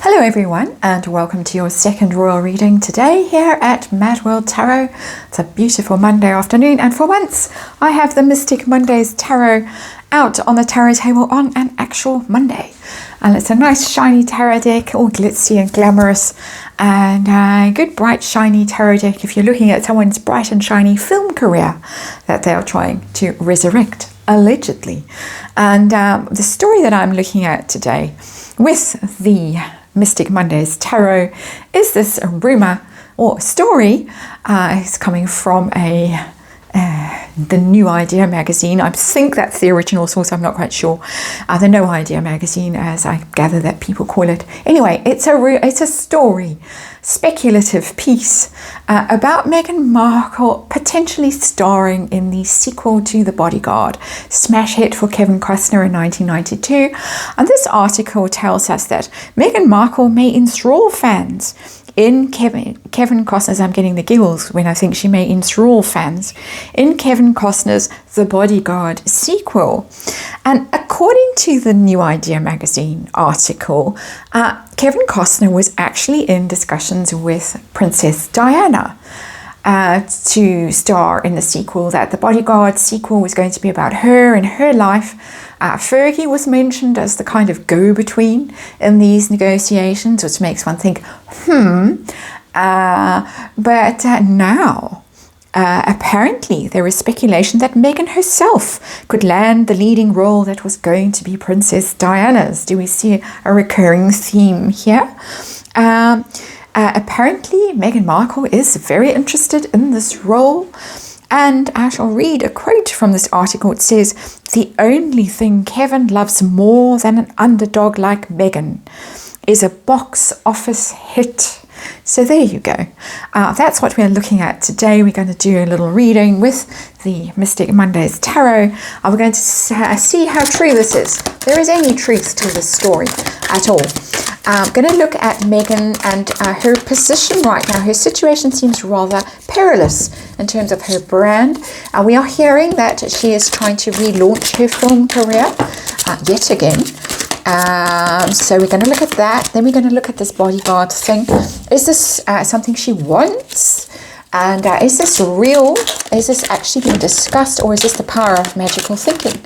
Hello everyone, and welcome to your second royal reading today here at MadWorldTarot. It's a beautiful Monday afternoon, and for once I have the Mystic Mondays Tarot out on the tarot table on an actual Monday. And it's a nice shiny tarot deck, all glitzy and glamorous, and a good bright shiny tarot deck if you're looking at someone's bright and shiny film career that they are trying to resurrect, allegedly. And the story that I'm looking at today with the Mystic Mondays Tarot is this rumor or story. It's coming from the New Idea magazine. I think that's the original source, I'm not quite sure. The No Idea magazine, as I gather that people call it. Anyway, it's a story, speculative piece about Meghan Markle potentially starring in the sequel to The Bodyguard, smash hit for Kevin Costner in 1992. And this article tells us that Meghan Markle may enthrall fans in Kevin Costner's, I'm getting the giggles when I think she may enthrall fans, in Kevin Costner's The Bodyguard sequel. And according to the New Idea magazine article, Kevin Costner was actually in discussions with Princess Diana to star in the sequel, that The Bodyguard sequel was going to be about her and her life. Fergie was mentioned as the kind of go-between in these negotiations, which makes one think, but now, apparently there is speculation that Meghan herself could land the leading role that was going to be Princess Diana's. Do we see a recurring theme here? Apparently Meghan Markle is very interested in this role. And I shall read a quote from this article. It says, "The only thing Kevin loves more than an underdog like Meghan is a box office hit." So there you go. That's what we're looking at today. We're going to do a little reading with the Mystic Mondays Tarot. We're going to see how true this is. There is any truth to this story at all. I'm going to look at Meghan and her position right now. Her situation seems rather perilous in terms of her brand. We are hearing that she is trying to relaunch her film career yet again. So we're going to look at that. Then we're going to look at this bodyguard thing. Is this something she wants? And is this real? Is this actually being discussed? Or is this the power of magical thinking?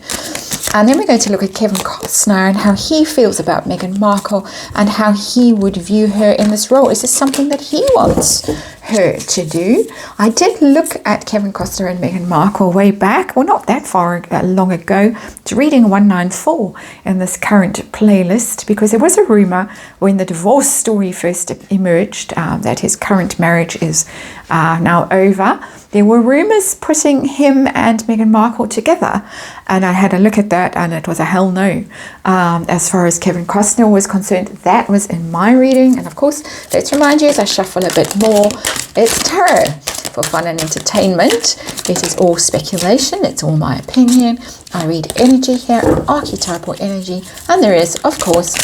And then we're going to look at Kevin Costner and how he feels about Meghan Markle and how he would view her in this role. Is this something that he wants her to do? I did look at Kevin Costner and Meghan Markle way back, well, not that far long ago. It's reading 194 in this current playlist, because there was a rumor when the divorce story first emerged that his current marriage is now over. There were rumors putting him and Meghan Markle together, and I had a look at that, and it was a hell no. As far as Kevin Costner was concerned, that was in my reading. And of course, let's remind you, as I shuffle a bit more, it's tarot for fun and entertainment. It is all speculation. It's all my opinion. I read energy here, archetypal energy, and there is, of course,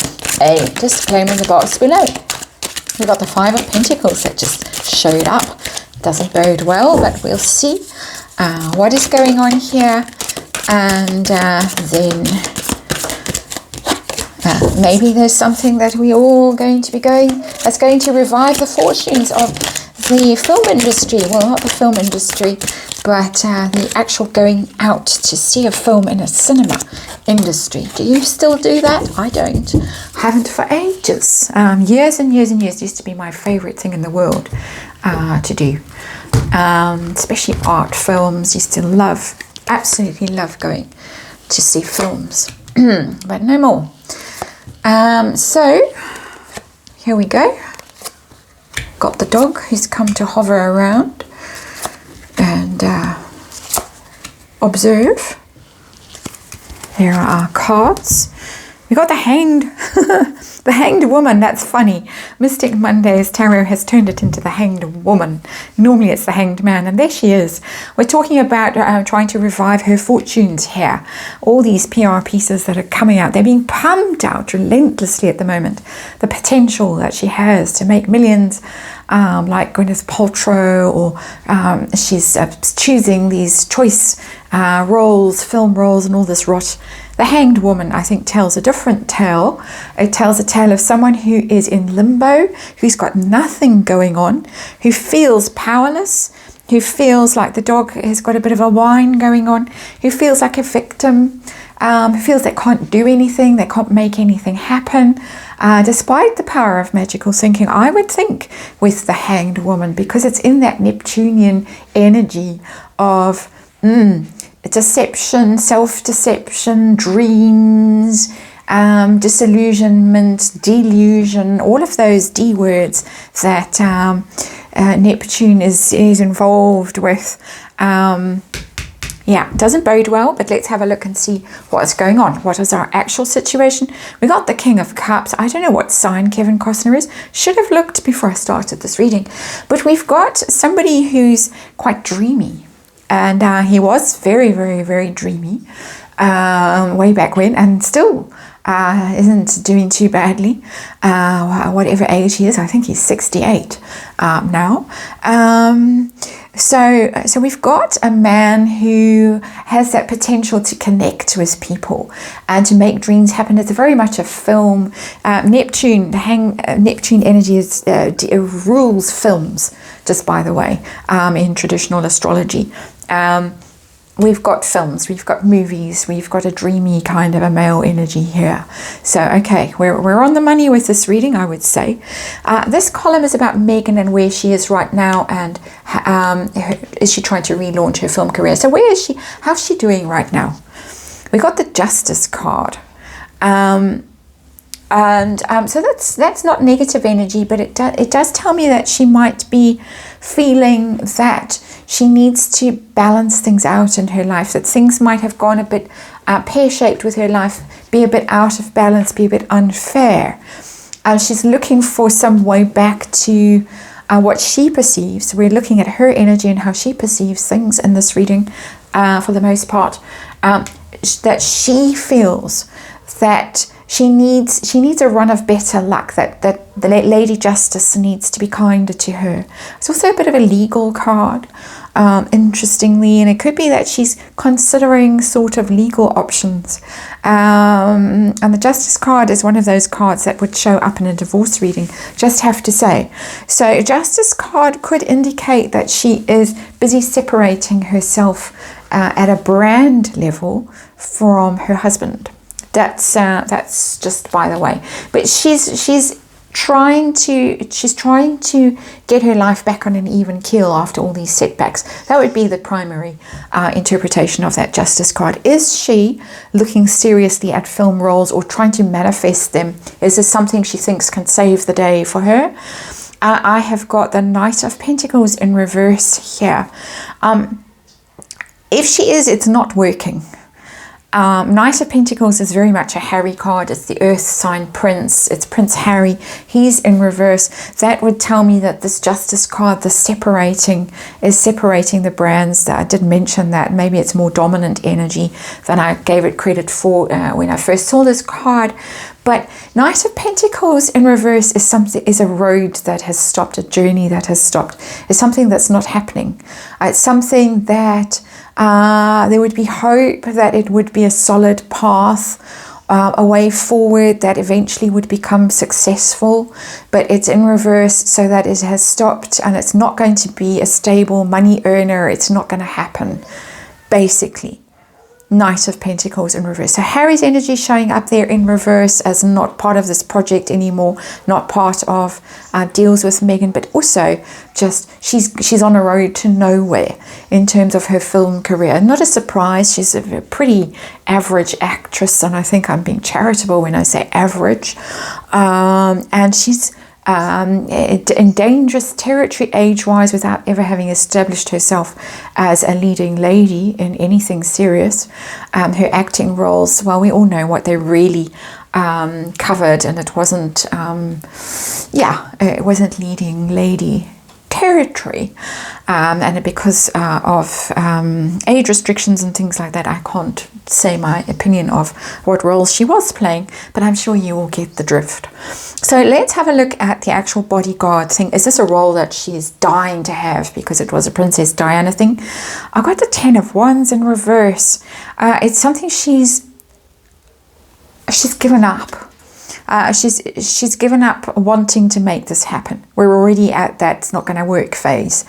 a disclaimer in the box below. We've got the Five of Pentacles that just showed up. Doesn't bode well, but we'll see what is going on here. And then maybe there's something that we all going to be that's going to revive the fortunes of the film industry. Well, not the film industry, but the actual going out to see a film in a cinema industry. Do you still do that? I don't. Haven't for ages. Years and years and years. Used to be my favorite thing in the world to do. Especially art films. Used to love, absolutely love going to see films. But no more. So here we go. Got the dog who's come to hover around and observe. There are our cards. We got the Hanged, the Hanged Woman. That's funny. Mystic Mondays Tarot has turned it into the Hanged Woman. Normally it's the Hanged Man, and there she is. We're talking about trying to revive her fortunes here. All these PR pieces that are coming out, they're being pumped out relentlessly at the moment. The potential that she has to make millions like Gwyneth Paltrow, or she's choosing these choice roles, film roles, and all this rot. The Hanged Woman, I think, tells a different tale. It tells a tale of someone who is in limbo, who's got nothing going on, who feels powerless, who feels like the dog has got a bit of a whine going on, who feels like a victim, who feels they can't do anything, they can't make anything happen, despite the power of magical thinking, I would think, with the Hanged Woman, because it's in that Neptunian energy of deception, self-deception, dreams, disillusionment, delusion, all of those D words that Neptune is involved with. Yeah, doesn't bode well, but let's have a look and see what's going on. What is our actual situation? We got the King of Cups. I don't know what sign Kevin Costner is. Should have looked before I started this reading. But we've got somebody who's quite dreamy. And he was very, very, very dreamy way back when, and still isn't doing too badly, whatever age he is. I think he's 68 now. So we've got a man who has that potential to connect with people and to make dreams happen. It's very much a film. Neptune energy is, rules films, just by the way, in traditional astrology. We've got films, we've got movies, we've got a dreamy kind of a male energy here. So, okay, we're on the money with this reading, I would say. This column is about Megan and where she is right now, and is she trying to relaunch her film career? So where is she? How's she doing right now? We got the Justice card. So that's not negative energy, but it does tell me that she might be feeling that she needs to balance things out in her life, that things might have gone a bit pear-shaped with her life, be a bit out of balance, be a bit unfair. She's looking for some way back to what she perceives. We're looking at her energy and how she perceives things in this reading, for the most part, that she feels that she needs a run of better luck, that the Lady Justice needs to be kinder to her. It's also a bit of a legal card, interestingly, and it could be that she's considering sort of legal options. And the Justice card is one of those cards that would show up in a divorce reading, just have to say. So Justice card could indicate that she is busy separating herself at a brand level from her husband. That's just by the way, but she's trying to get her life back on an even keel after all these setbacks. That would be the primary interpretation of that Justice card. Is she looking seriously at film roles or trying to manifest them? Is this something she thinks can save the day for her? I have got the Knight of Pentacles in reverse here. If she is, it's not working. Knight of Pentacles is very much a Harry card. It's the earth sign prince. It's Prince Harry. He's in reverse. That would tell me that this Justice card, the separating the brands. I did mention that. Maybe it's more dominant energy than I gave it credit for when I first saw this card. But Knight of Pentacles in reverse is a road that has stopped, a journey that has stopped. It's something that's not happening. It's something that there would be hope that it would be a solid path, a way forward that eventually would become successful, but it's in reverse, so that it has stopped and it's not going to be a stable money earner. It's not going to happen, basically. Knight of Pentacles in reverse. So Harry's energy showing up there in reverse as not part of this project anymore, not part of deals with Megan, but also just she's on a road to nowhere in terms of her film career. Not a surprise, she's a pretty average actress, and I think I'm being charitable when I say average. And she's in dangerous territory age-wise without ever having established herself as a leading lady in anything serious. Her acting roles, well, we all know what they really covered, and it wasn't it wasn't leading lady territory. And because of age restrictions and things like that, I can't say my opinion of what role she was playing, but I'm sure you will get the drift. So let's have a look at the actual bodyguard thing. Is this a role that she is dying to have because it was a Princess Diana thing? I got the 10 of Wands in reverse. It's something she's given up. She's given up wanting to make this happen. We're already at that it's not going to work phase.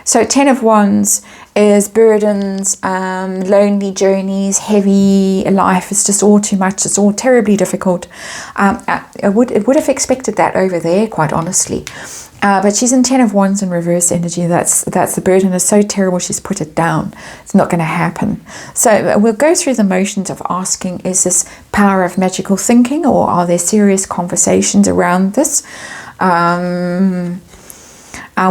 So 10 of Wands is burdens, lonely journeys, heavy life. It's just all too much. It's all terribly difficult. I would have expected that over there, quite honestly. But she's in 10 of Wands in reverse energy. That's the burden is so terrible she's put it down. It's not going to happen. So we'll go through the motions of asking, is this power of magical thinking, or are there serious conversations around this?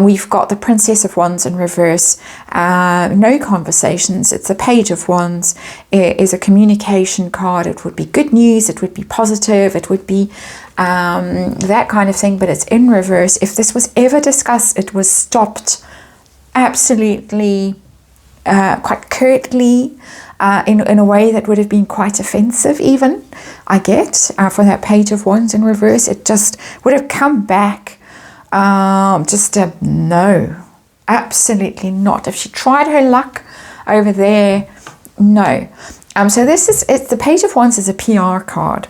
We've got the Princess of Wands in reverse. No conversations. It's the Page of Wands. It is a communication card. It would be good news. It would be positive. It would be that kind of thing, but it's in reverse. If this was ever discussed, it was stopped absolutely, quite curtly, in a way that would have been quite offensive even, I get, for that Page of Wands in reverse. It just would have come back. No, absolutely not. If she tried her luck over there, no. So it's the Page of Wands is a PR card.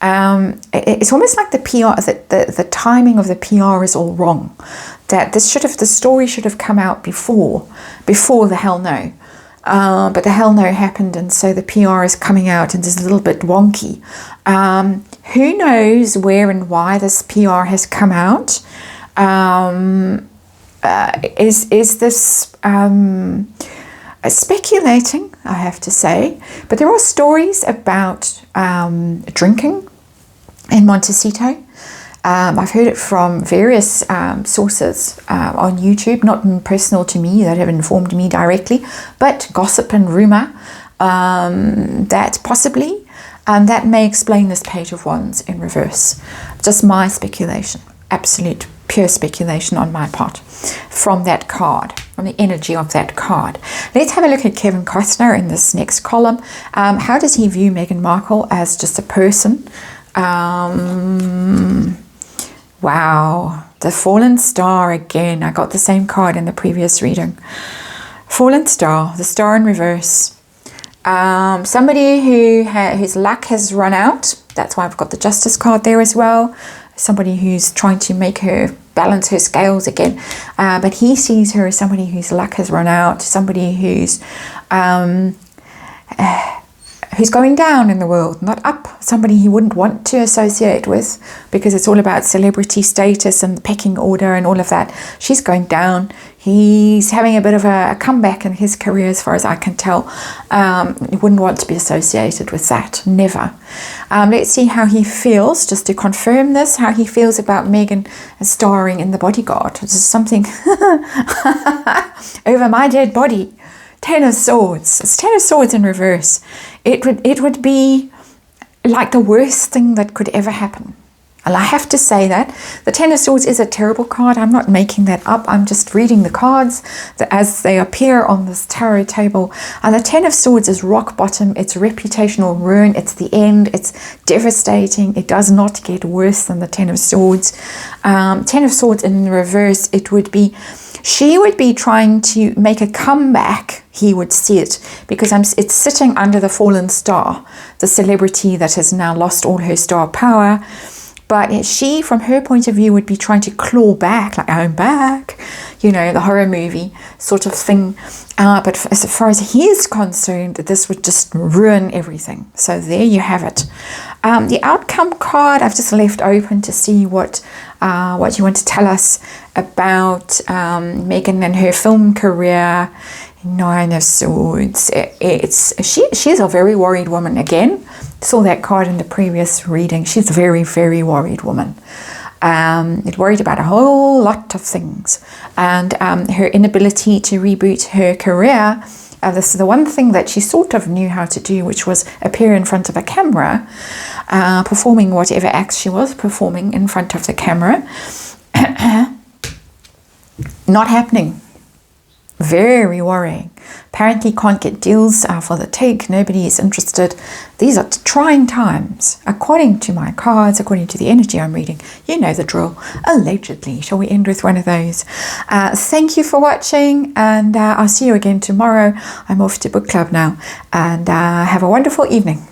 It's almost like the PR, the timing of the PR is all wrong. That the story should have come out before the hell no. But the hell no happened, and so the PR is coming out and is a little bit wonky. Who knows where and why this PR has come out? Is this speculating, I have to say, but there are stories about drinking in Montecito. I've heard it from various sources on YouTube, not personal to me that have informed me directly, but gossip and rumor that possibly, and that may explain this Page of Wands in reverse. Just my speculation, absolute pure speculation on my part from that card, from the energy of that card. Let's have a look at Kevin Costner in this next column. How does he view Meghan Markle as just a person? Wow, the Fallen Star again. I got the same card in the previous reading. Fallen Star, the Star in reverse. Somebody whose luck has run out. That's why I've got the Justice card there as well. Somebody who's trying to make her balance her scales again. But he sees her as somebody whose luck has run out. Somebody who's going down in the world, not up. Somebody he wouldn't want to associate with, because it's all about celebrity status and pecking order and all of that. She's going down. He's having a bit of a comeback in his career, as far as I can tell. He wouldn't want to be associated with that, never. Let's see how he feels, just to confirm this, how he feels about Meghan starring in The Bodyguard. This is something over my dead body. 10 of Swords. It's 10 of Swords in reverse. It would be like the worst thing that could ever happen. And I have to say that. The 10 of Swords is a terrible card. I'm not making that up. I'm just reading the cards as they appear on this tarot table. And the 10 of Swords is rock bottom. It's reputational ruin. It's the end. It's devastating. It does not get worse than the 10 of Swords. 10 of Swords in reverse, it would be... She would be trying to make a comeback, he would see it, because it's sitting under the Fallen Star, the celebrity that has now lost all her star power. But she, from her point of view, would be trying to claw back, like, I'm back, you know, the horror movie sort of thing. But as far as he is concerned, this would just ruin everything. So there you have it. The outcome card, I've just left open to see what you want to tell us about Meghan and her film career. 9 of Swords. She's a very worried woman. Again, saw that card in the previous reading. She's a very, very worried woman. Worried about a whole lot of things, and her inability to reboot her career. This is the one thing that she sort of knew how to do, which was appear in front of a camera, performing whatever acts she was performing in front of the camera. Not happening. Very worrying. Apparently can't get deals for the take. Nobody is interested. These are trying times, according to my cards, according to the energy I'm reading. You know the drill. Allegedly. Shall we end with one of those? Thank you for watching, and I'll see you again tomorrow. I'm off to book club now, and have a wonderful evening.